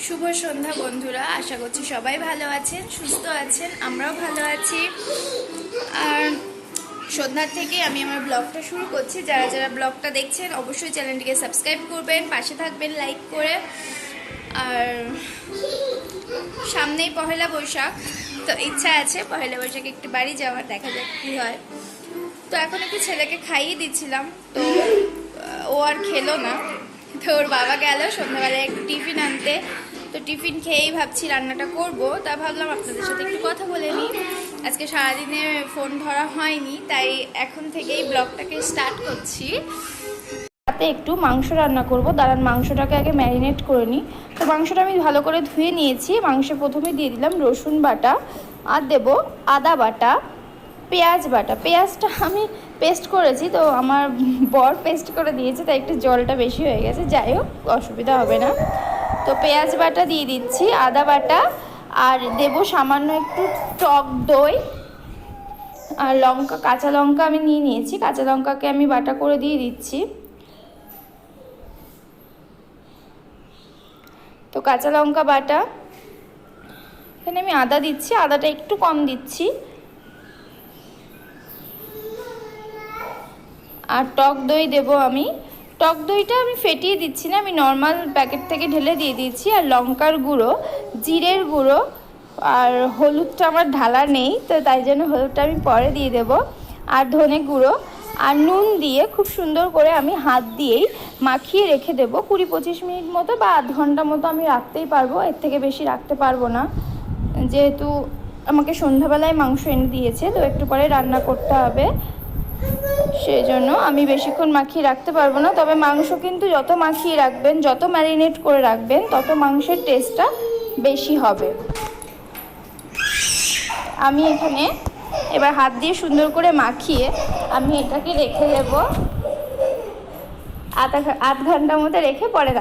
শুভ সন্ধ্যা বন্ধুরা, আশা করছি সবাই ভালো আছেন, সুস্থ আছেন, আমরাও ভালো আছি। আর সন্ধ্যার থেকে আমি আমার ব্লগটা শুরু করছি। যারা যারা ব্লগটা দেখছেন অবশ্যই চ্যানেলটিকে সাবস্ক্রাইব করবেন, পাশে থাকবেন লাইক করে। আর সামনেই পহেলা বৈশাখ, তো ইচ্ছা আছে পহেলা বৈশাখে একটু বাড়ি যাওয়ার, দেখা যাক কী হয়। তো এখন একটু ছেলেকে খাইয়ে দিচ্ছিলাম, তো ও আর খেলো না। তো ওর বাবা গেল সন্ধ্যাবেলায় একটু টিফিন আনতে, তো টিফিন খেয়েই ভাবছি রান্নাটা করব। তা ভাবলাম আপনাদের সাথে একটু কথা বলে নিই। আজকে সারাদিনে ফোন ধরা হয়নি, তাই এখন থেকেই ব্লগটাকে স্টার্ট করছি। তাতে একটু মাংস রান্না করব। দাঁড়ান, মাংসটাকে আগে ম্যারিনেট করে নিই। তো মাংসটা আমি ভালো করে ধুয়ে নিয়েছি। মাংসে প্রথমে দিয়ে দিলাম রসুন বাটা, আর দেব আদা বাটা, পেঁয়াজ বাটা। পেঁয়াজটা আমি পেস্ট করেছি, তো আমার বর পেস্ট করে দিয়েছে, তাই একটু জলটা বেশি হয়ে গেছে। যাই হোক, অসুবিধা হবে না। তো পেঁয়াজ বাটা দিয়ে দিচ্ছি, আদা বাটা, আর দেব সামান্য একটু টক দই, আর লঙ্কা, কাঁচা লঙ্কা আমি নিয়ে নিয়েছি। কাঁচা লঙ্কাকে আমি বাটা করে দিয়ে দিচ্ছি। তো কাঁচা লঙ্কা বাটা, এখানে আমি আদা দিচ্ছি, আদাটা একটু কম দিচ্ছি। আর টক দই দেব আমি। টক দইটা আমি ফেটিয়ে দিচ্ছি না, আমি নর্মাল প্যাকেট থেকে ঢেলে দিয়ে দিয়েছি। আর লঙ্কার গুঁড়ো, জিরের গুঁড়ো, আর হলুদটা আমার ঢালা নেই, তো তাই জন্য হলুদটা আমি পরে দিয়ে দেব। আর ধনে গুঁড়ো আর নুন দিয়ে খুব সুন্দর করে আমি হাত দিয়েই মাখিয়ে রেখে দেবো 20-25 মিনিট মতো, বা আধ ঘন্টা মতো আমি রাখতেই পারবো, এর থেকে বেশি রাখতে পারবো না, যেহেতু আমাকে সন্ধ্যাবেলায় মাংস এনে দিয়েছে, তো একটু পরে রান্না করতে হবে, সেই জন্য আমি বেশিক্ষণ মাখিয়ে রাখতে পারবো না। তবে মাংস কিন্তু যত মাখিয়ে রাখবেন, যত ম্যারিনেট করে রাখবেন, তত মাংসের টেস্টটা বেশি হবে। আমি এখানে এবার হাত দিয়ে সুন্দর করে মাখিয়ে আমি এটাকে রেখে দেবো আধ ঘন্টার মতো, রেখে পরে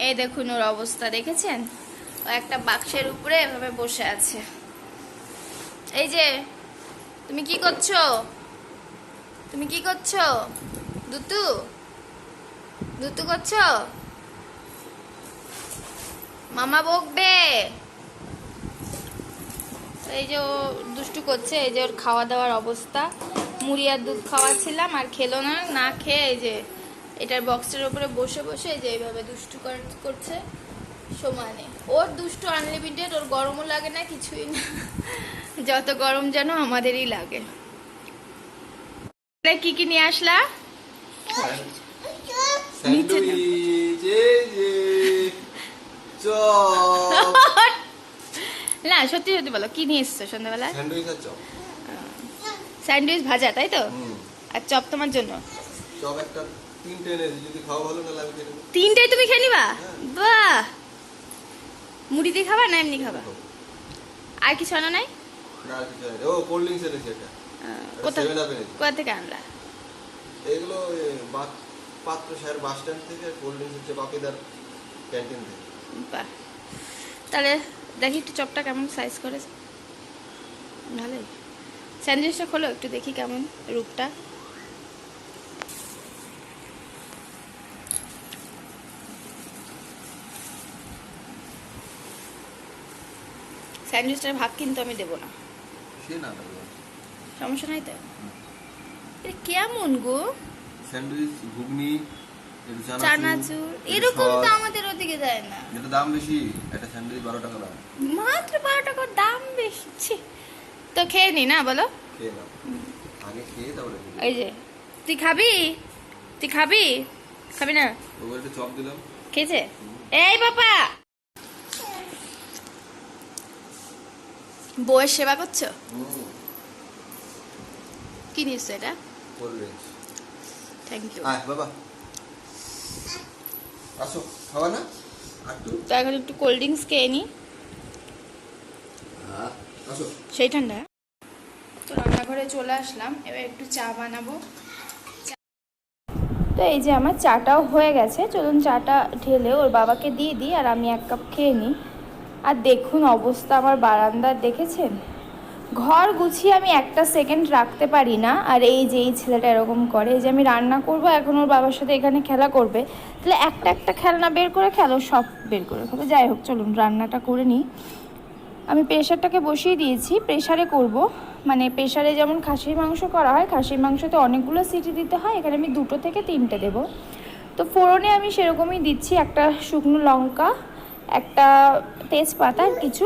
এই দেখুন ওর অবস্থা, দেখেছেন? ও একটা বাক্সের উপরে এভাবে বসে আছে। এই যে, তুমি কি করছো? তুমি কি করছো? দুতু দুতু করছো? মামা বকবে। এই যে ও দুষ্টু করছে, এই যে ওর খাওয়া দাওয়ার অবস্থা। মুড়ি আর দুধ খাওয়াচ্ছিলাম, আর খেলো না। না খেয়ে এই যে এটার বক্সের উপরে বসে বসে এই যে এইভাবে দুষ্টু করছে সমানে। ওর দুষ্টু আনলিমিটেড, ওর গরমও লাগে না, কিছুই না। যত গরম যেন আমাদেরই লাগে। কি কি নিয়ে আসলা? না, সত্যি সত্যি বলো, কি নিয়ে এসছো সন্ধ্যাবেলা? স্যান্ডউইচ ভাজা, তাই তো? আর চপ তোমার জন্য? তিনটাই তুমি খেয়ে নিবা? বাহ! মুড়ি দিয়ে খাবা না এমনি খাবা? আর কিছু আনা নাই? কোথা থেকে আনলা? এগুলো পাত্র শহর বাস স্ট্যান্ড থেকে, কোল্ড ড্রিঙ্কস হচ্ছে বাপিদার ক্যান্টিন থেকে। বাহ! তাহলে দেখি একটু চপটা কেমন সাইজ করেছে। ভালোই। স্যান্ডউইচটা খোলো একটু, দেখি কেমন রূপটা। স্যান্ডউইচটার ভাগ কিন্তু আমি দেবো না, সমস্যা নাই তো? এটা কেমন গো? স্যান্ডউইচ, ঘুগনি, চানাচুর এরকম তো আমাদের ওদিকে দেয় না। এটা দাম বেশি, একটা স্যান্ডউইচ 12 টাকা দাম। মাত্র 12 টাকা দাম বেশি? তো খেয়ে নি না, বলো? খেয়ে নাও, আগে খেয়ে তারপরে। এই যে তুই খাবি, তুই খাবি? খাবি না? ওর একটা চপ দিলাম, খেয়েছে। এই বাবা, বউয়ের সেবা করছো? কি নিচ্ছ এটা? Cold drinks. Thank you. আয় বাবা, আসো, খাওয়া না? তো এখন একটু কোল্ড ড্রিঙ্কস খেয়ে নি। আসো। সেই ঠান্ডা। তো রান্নাঘরে চলে আসলাম, এবার একটু চা বানাবো। তো এই যে আমার চাটাও হয়ে গেছে, চলুন চাটা ঢেলে ওর বাবাকে দিয়ে দিই, আর আমি 1 কাপ খেয়ে নিই। আর দেখুন অবস্থা আমার বারান্দার, দেখেছেন? ঘর গুছিয়ে আমি একটা সেকেন্ড রাখতে পারি না। আর এই যে এই ছেলেটা এরকম করে, এই যে আমি রান্না করব, এখন ওর বাবার সাথে এখানে খেলা করবে, তাহলে একটা একটা খেলনা বের করে খেলো, সব বের করে খাবে। যাই হোক, চলুন রান্নাটা করে নিই। আমি প্রেশারটাকে বসিয়ে দিয়েছি, প্রেশারে করব। মানে প্রেশারে যেমন খাসির মাংস করা হয়, খাসির মাংসতে অনেকগুলো সিটি দিতে হয়, এখানে আমি 2 থেকে 3টে দেবো। তো ফোড়নে আমি সেরকমই দিচ্ছি, একটা শুকনো লঙ্কা, একটা তেজপাতা, আর কিছু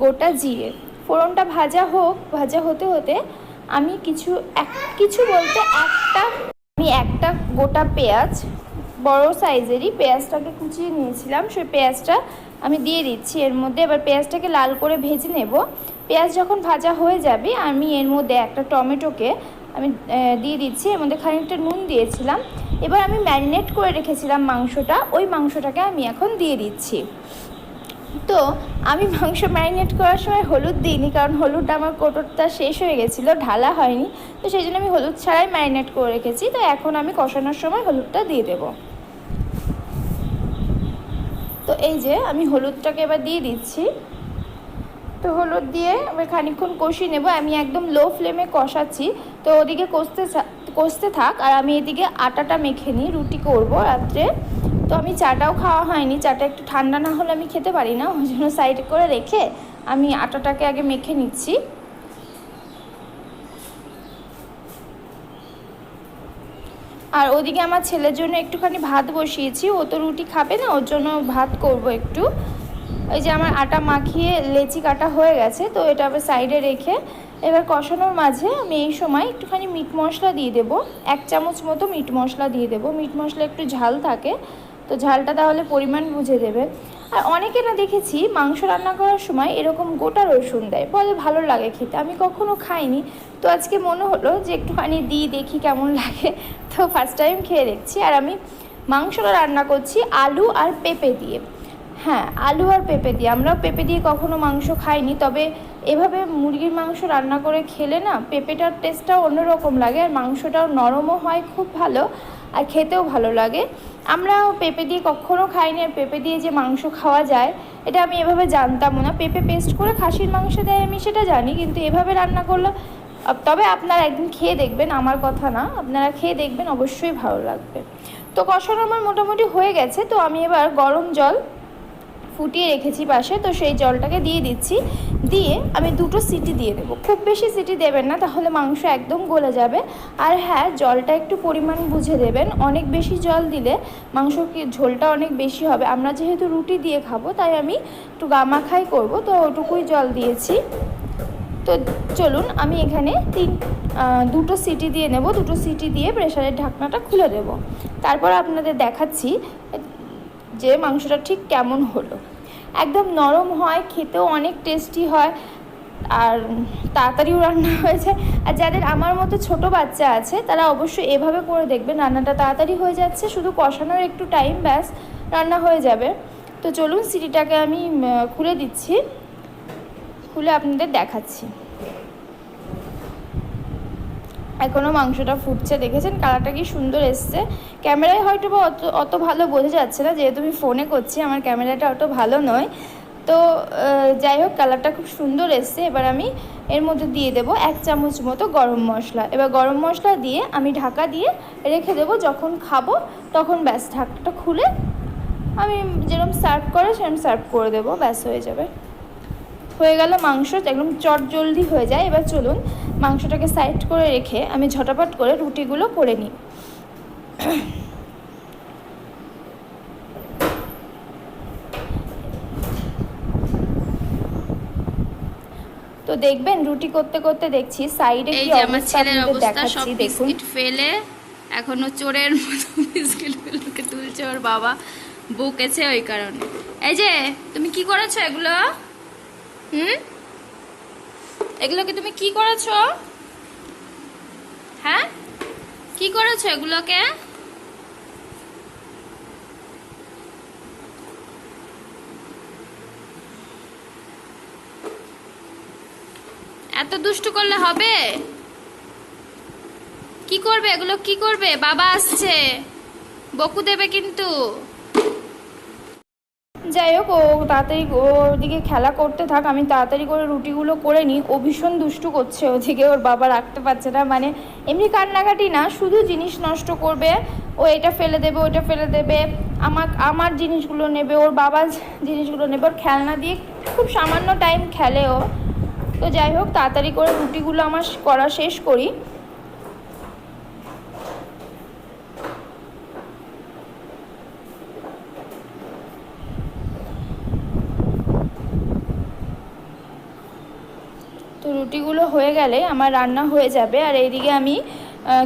গোটা জিরে। ফোড়নটা ভাজা হোক, ভাজা হতে হতে আমি কিছু বলতে একটা গোটা পেঁয়াজ, বড় সাইজেরই পেঁয়াজটাকে কুচিয়ে নিয়েছিলাম, সেই পেঁয়াজটা আমি দিয়ে দিচ্ছি এর মধ্যে। এবার পেঁয়াজটাকে লাল করে ভেজে নেব। পেঁয়াজ যখন ভাজা হয়ে যাবে, আমি এর মধ্যে একটা টমেটোকে আমি দিয়ে দিচ্ছি, এর মধ্যে খানিকটা নুন দিয়েছিলাম। এবার আমি ম্যারিনেট করে রেখেছিলাম মাংসটা, ওই মাংসটাকে আমি এখন দিয়ে দিচ্ছি। তো আমি মাংস ম্যারিনেট করার সময় হলুদ দিইনি, কারণ হলুদটা আমার কোটোরটা শেষ হয়ে গেছিলো, ঢালা হয়নি, তো সেই জন্য আমি হলুদ ছাড়াই ম্যারিনেট করে রেখেছি। তো এখন আমি কষানোর সময় হলুদটা দিয়ে দেব। তো এই যে আমি হলুদটাকে এবার দিয়ে দিচ্ছি। তো হলুদ দিয়ে আমি খানিকক্ষণ কষিয়ে নেব। আমি একদম লো ফ্লেমে কষাচ্ছি, তো ওদিকে কষতে থাক, আর আমি এদিকে আটাটা মেখে নিই, রুটি করব রাত্রে। তো আমি চাটাও খাওয়া হয়নি, চাটা একটু ঠান্ডা না হলে আমি খেতে পারি না, ওই জন্য সাইডে করে রেখে আমি আটাটাকে আগে মেখে নিচ্ছি। আর ওদিকে আমার ছেলের জন্য একটুখানি ভাত বসিয়েছি, ও তো রুটি খাবে না, ওর জন্য ভাত করব একটু। ওই যে আমার আটা মাখিয়ে লেচি কাটা হয়ে গেছে, তো এটা আবার সাইডে রেখে এবার কষানোর মাঝে আমি এই সময় একটুখানি মিট মশলা দিয়ে দেবো, 1 চামচ মতো মিট মশলা দিয়ে দেবো। মিট মশলা একটু ঝাল থাকে, তো ঝালটা তাহলে পরিমাণ বুঝে দেবে। আর অনেকে না দেখেছি মাংস রান্না করার সময় এরকম গোটা রসুন দেয়, বলে ভালো লাগে খেতে, আমি কখনো খাইনি। তো আজকে মনে হলো যে একটুখানি দিই, দেখি কেমন লাগে, তো ফার্স্ট টাইম খেয়ে দেখছি। আর আমি মাংসটা রান্না করছি আলু আর পেঁপে দিয়ে। হ্যাঁ, আলু আর পেঁপে দিয়ে, আমরাও পেঁপে দিয়ে কখনো মাংস খাইনি, তবে এভাবে মুরগির মাংস রান্না করে খেলে না পেঁপেটার টেস্টটাও অন্যরকম লাগে, আর মাংসটাও নরমও হয় খুব ভালো, আর খেতেও ভালো লাগে। আমরা পেঁপে দিয়ে কখনো খাইনি, আর পেঁপে দিয়ে যে মাংস খাওয়া যায় এটা আমি এভাবে জানতাম না। পেঁপে পেস্ট করে খাসির মাংস দেয় আমি সেটা জানি, কিন্তু এভাবে রান্না করলে, তবে আপনারা একদিন খেয়ে দেখবেন, আমার কথা না, আপনারা খেয়ে দেখবেন, অবশ্যই ভালো লাগবে। তো কষানো আমার মোটামুটি হয়ে গেছে, তো আমি এবার গরম জল ফুটিয়ে রেখেছি পাশে, তো সেই জলটাকে দিয়ে দিচ্ছি। দিয়ে আমি 2টো সিটি দিয়ে দেবো, খুব বেশি সিটি দেবেন না, তাহলে মাংস একদম গলে যাবে। আর হ্যাঁ, জলটা একটু পরিমাণ বুঝে দেবেন, অনেক বেশি জল দিলে মাংস ঝোলটা অনেক বেশি হবে। আমরা যেহেতু রুটি দিয়ে খাবো, তাই আমি একটু গামাখাই করব, তো ওটুকুই জল দিয়েছি। তো চলুন আমি এখানে 2টো সিটি দিয়ে নেব, 2টো সিটি দিয়ে প্রেশারের ঢাকনাটা খুলে দেব। তারপর আপনাদের দেখাচ্ছি যে মাংসটা ঠিক কেমন হলো। একদম নরম হয়, খেতেও অনেক টেস্টি হয়, আর তাড়াতাড়িও রান্না হয়ে যায়। আর যাদের আমার মতো ছোট বাচ্চা আছে তারা অবশ্যই এভাবে করে দেখবেন, রান্নাটা তাড়াতাড়ি হয়ে যাচ্ছে, শুধু কষানোর একটু টাইম, ব্যাস রান্না হয়ে যাবে। তো চলুন সিটিটাকে আমি খুলে দিচ্ছি, খুলে আপনাদের দেখাচ্ছি। এখনও মাংসটা ফুটছে, দেখেছেন কালারটা কি সুন্দর এসছে। ক্যামেরায় হয়তো বা অত ভালো বোঝা যাচ্ছে না, যেহেতু আমি ফোনে করছি, আমার ক্যামেরাটা অত ভালো নয়। তো যাই হোক, কালারটা খুব সুন্দর এসছে। এবার আমি এর মধ্যে দিয়ে দেবো 1 চামচ মতো গরম মশলা। এবার গরম মশলা দিয়ে আমি ঢাকা দিয়ে রেখে দেবো, যখন খাবো তখন ব্যাস ঢাকনাটা খুলে আমি যেরকম সার্ভ করে সেরকম সার্ভ করে দেবো, ব্যাস হয়ে যাবে। হয়ে গেল মাংস, একদম চটজলদি হয়ে যায়। এবার চলুন মাংসটাকে সাইড করে রেখে আমি ঝটাপট করে রুটিগুলো করে নিই। তো দেখবেন রুটি করতে করতে দেখছি সাইডে কি অবস্থা, আপনাদের দেখাচ্ছি দেখুন। বিস্কিট ফেলে এখনো চোরের মতো বিস্কিটগুলোকে তুলছে, ওর বাবা বকেছে ওই কারণে। এই যে তুমি কি করেছো এগুলো? এগুলোকে তুমি কি করেছো? হ্যাঁ, কি করেছো এগুলোকে? এত দুষ্টু করলে হবে? কি করবে এগুলো, কি করবে? বাবা আসছে, বকু দেবে কিন্তু। যাই হোক, ও তাড়াতাড়ি ওদিকে খেলা করতে থাক, আমি তাড়াতাড়ি করে রুটিগুলো করে নিই। ও ভীষণ দুষ্টু করছে ওদিকে, ওর বাবা রাখতে পারছে না, মানে এমনি কান্নাকাটি না, শুধু জিনিস নষ্ট করবে। ও এটা ফেলে দেবে, ওটা ফেলে দেবে, আমার জিনিসগুলো নেবে, ওর বাবার জিনিসগুলো নেবে, ওর খেলনা দিয়ে খুব সামান্য টাইম খেলে ও। তো যাই হোক, তাড়াতাড়ি করে রুটিগুলো আমার করা শেষ করি। তো রুটিগুলো হয়ে গেলে আমার রান্না হয়ে যাবে। আর এইদিকে আমি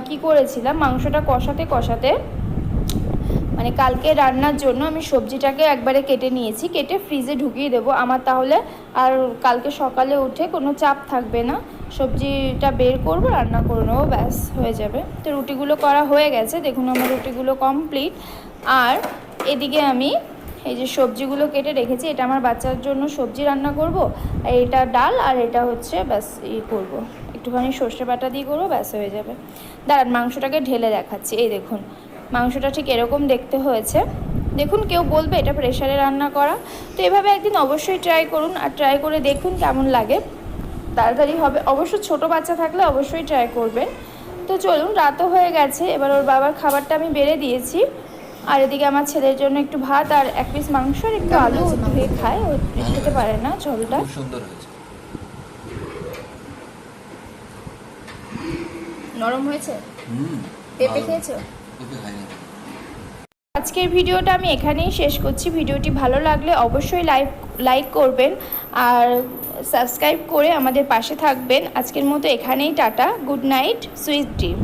কি করেছিলাম, মাংসটা কষাতে কষাতে, মানে কালকে রান্নার জন্য আমি সবজিটাকে একবারে কেটে নিয়েছি, কেটে ফ্রিজে ঢুকিয়ে দেবো আমার, তাহলে আর কালকে সকালে উঠে কোনো চাপ থাকবে না। সবজিটা বের করবো, রান্না করে নেবো, ব্যাস হয়ে যাবে। তো রুটিগুলো করা হয়ে গেছে, দেখুন আমার রুটিগুলো কমপ্লিট। আর এদিকে আমি এই যে সবজিগুলো কেটে রেখেছি, এটা আমার বাচ্চার জন্য সবজি রান্না করব, আর এটা ডাল, আর এটা হচ্ছে ব্যাস করবো, একটুখানি সর্ষে বাটা দিয়ে করবো, ব্যাস হয়ে যাবে। দাঁড়ান, মাংসটাকে ঢেলে দেখাচ্ছি। এই দেখুন মাংসটা ঠিক এরকম দেখতে হয়েছে। দেখুন, কেউ বলবে এটা প্রেশারে রান্না করা, তো এভাবে একদিন অবশ্যই ট্রাই করুন, আর ট্রাই করে দেখুন কেমন লাগে। তাড়াতাড়ি হবে, অবশ্য ছোট বাচ্চা থাকলে অবশ্যই ট্রাই করবেন। তো চলুন, রাতও হয়ে গেছে, এবার ওর বাবার খাবারটা আমি বেড়ে দিয়েছি। আর এদিকে আমার ছেলের জন্য একটু ভাত আর এক পিস মাংস আর একটু আলু ধুয়ে খায়, ও খেতে পারে না ঝোলটা। খুব সুন্দর হয়েছে। নরম হয়েছে। হুম, পেঁপে ভালো। খেয়েছো? পেঁপে খাইনি। আজকের ভিডিওটা আমি এখানেই শেষ করছি। ভিডিওটি ভালো লাগলে অবশ্যই লাইক করবেন আর সাবস্ক্রাইব করে আমাদের পাশে থাকবেন। আজকের মতো এখানেই tata, good night, sweet dream.